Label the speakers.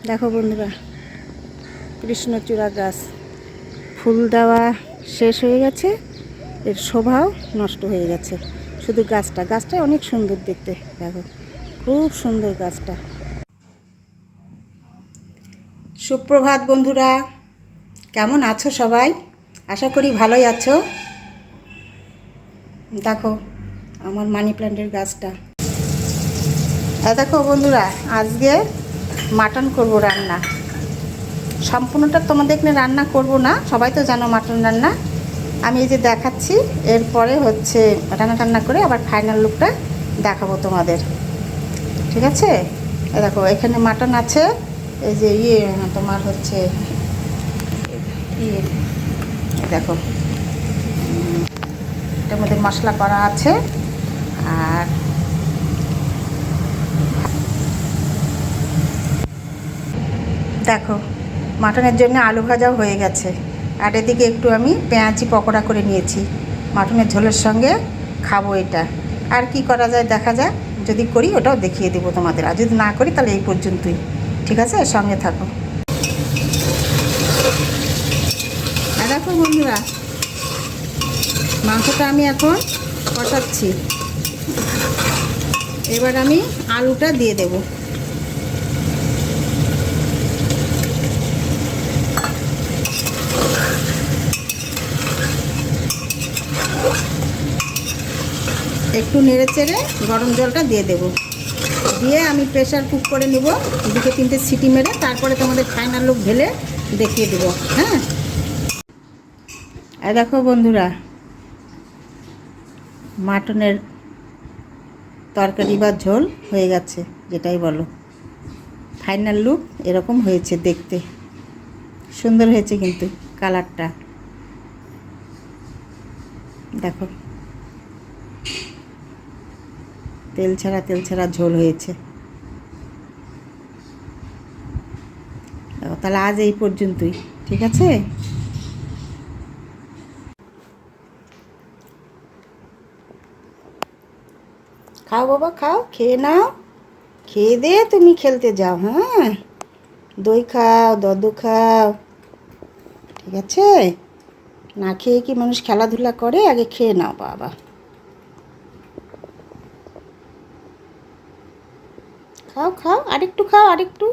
Speaker 1: দেখো বন্ধুরা, কৃষ্ণচূড়া গাছ ফুল দেওয়া শেষ হয়ে গেছে, এর শোভাও নষ্ট হয়ে গেছে। শুধু গাছটা অনেক সুন্দর দেখতে, দেখো খুব সুন্দর গাছটা। সুপ্রভাত বন্ধুরা, কেমন আছো সবাই? আশা করি ভালোই আছো। দেখো আমার মানি প্ল্যান্টের গাছটা। দেখো বন্ধুরা, আজকে মাটন করব রান্না। সম্পূর্ণটা তোমাদের এখানে রান্না করব না, সবাই তো জানো মাটন রান্না। আমি এই যে দেখাচ্ছি, এরপরে হচ্ছে রান্না করে আবার ফাইনাল লুকটা দেখাবো তোমাদের, ঠিক আছে? দেখো এখানে মাটন আছে, এই যে তোমার হচ্ছে দেখো এটার মধ্যে মশলা করা আছে। আর দেখো মাটনের জন্য আলু ভাজাও হয়ে গেছে, আর এদিকে একটু আমি পেঁয়াজি পকোড়া করে নিয়েছি। মাটনের ঝোলের সঙ্গে খাবো এটা। আর কি করা যায় দেখা যাক, যদি করি ওটাও দেখিয়ে দেবো তোমাদের, আর যদি না করি তাহলে এই পর্যন্তই, ঠিক আছে? সঙ্গে থাকো। দেখো বন্ধুরা, মাংসটা আমি এখন কষাচ্ছি। এবার আমি আলুটা দিয়ে দেব। একটু নেড়ে চেড়ে গরম জলটা দিয়ে দেব, দিয়ে আমি প্রেশার কুক করে নেব 2-3টে সিটি মেরে, তারপরে তোমাদের ফাইনাল লুক ঢেলে দেখিয়ে দেবো। হ্যাঁ, আর দেখো বন্ধুরা, মাটনের তরকারি বা ঝোল হয়ে গেছে, যেটাই বলো। ফাইনাল লুক এরকম হয়েছে, দেখতে সুন্দর হয়েছে কিন্তু কালারটা দেখো, তেল ছাড়া ঝোল হয়েছে। তাহলে আজ এই পর্যন্তই, ঠিক আছে? খাও বাবা, খাও, খেয়ে নাও, খেয়ে দিয়ে তুমি খেলতে যাও। হ্যাঁ, দই খাও, দদু খাও, ঠিক আছে? না খেয়ে কি মানুষ খেলাধুলা করে? আগে খেয়ে নাও বাবা। খাও খাও, আরেকটু খাও, আরেকটু।